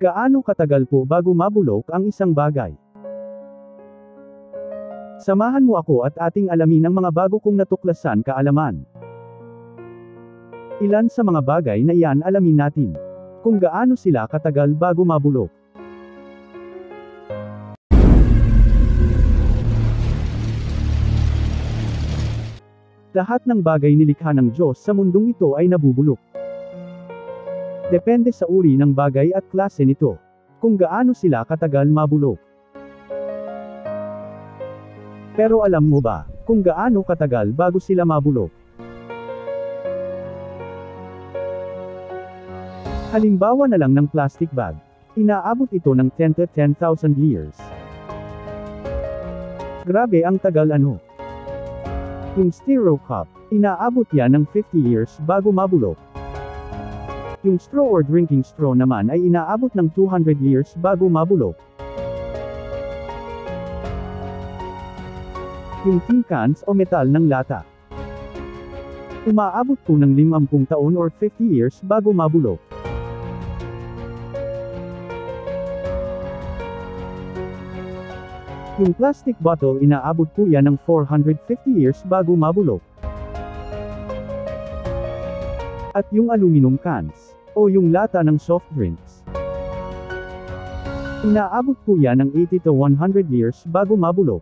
Gaano katagal po bago mabulok ang isang bagay? Samahan mo ako at ating alamin ang mga bago kong natuklasan kaalaman. Ilan sa mga bagay na iyan alamin natin. Kung gaano sila katagal bago mabulok. Lahat ng bagay nilikha ng Diyos sa mundong ito ay nabubulok. Depende sa uri ng bagay at klase nito, kung gaano sila katagal mabulok. Pero alam mo ba, kung gaano katagal bago sila mabulok? Halimbawa na lang ng plastic bag. Inaabot ito ng 10 to 10,000 years. Grabe ang tagal ano. Yung styro cup, inaabot yan ng 50 years bago mabulok. Yung straw or drinking straw naman ay inaabot ng 200 years bago mabulok. Yung tin cans o metal ng lata. Umaabot po ng 50 taon or 50 years bago mabulok. Yung plastic bottle inaabot po yan ng 450 years bago mabulok. At yung aluminum cans, o yung lata ng soft drinks. Inaabot po yan ng 80 to 100 years bago mabulok.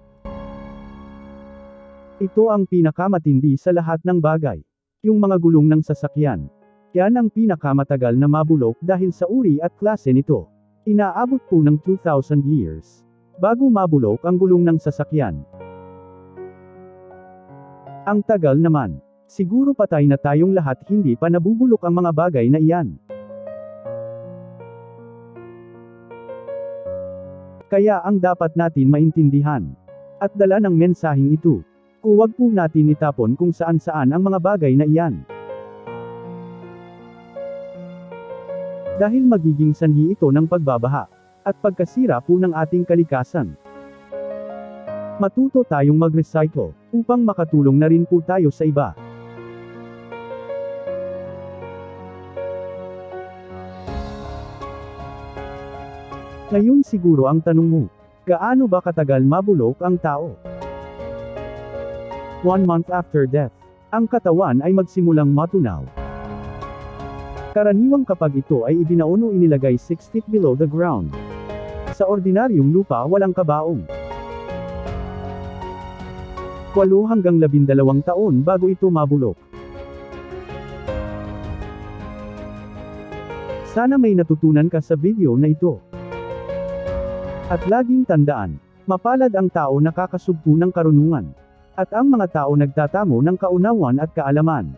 Ito ang pinakamatindi sa lahat ng bagay. Yung mga gulong ng sasakyan. Yan ang pinakamatagal na mabulok dahil sa uri at klase nito. Inaabot po ng 2,000 years bago mabulok ang gulong ng sasakyan. Ang tagal naman. Siguro patay na tayong lahat hindi pa nabubulok ang mga bagay na iyan. Kaya ang dapat natin maintindihan at dala ng mensaheng ito. Huwag po natin itapon kung saan-saan ang mga bagay na iyan. Dahil magiging sanhi ito ng pagbabaha at pagkasira po ng ating kalikasan. Matuto tayong mag-recycle upang makatulong na rin po tayo sa iba. Ngayon siguro ang tanong mo, gaano ba katagal mabulok ang tao? 1 month after death, ang katawan ay magsimulang matunaw. Karaniwang kapag ito ay ibinaon o inilagay 6 feet below the ground. Sa ordinaryong lupa walang kabaong. 8 hanggang 12 taon bago ito mabulok. Sana may natutunan ka sa video na ito. At laging tandaan, mapalad ang tao nakakasugpo ng karunungan. At ang mga tao nagtatamo ng kaunawan at kaalaman.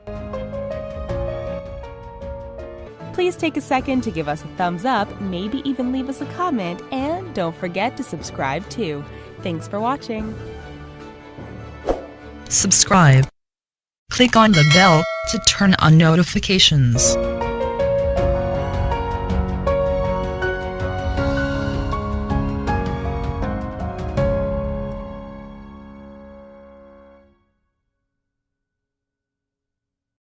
Please take a second to give us a thumbs up, maybe even leave us a comment, and don't forget to subscribe too. Thanks for watching. Subscribe. Click on the bell to turn on notifications.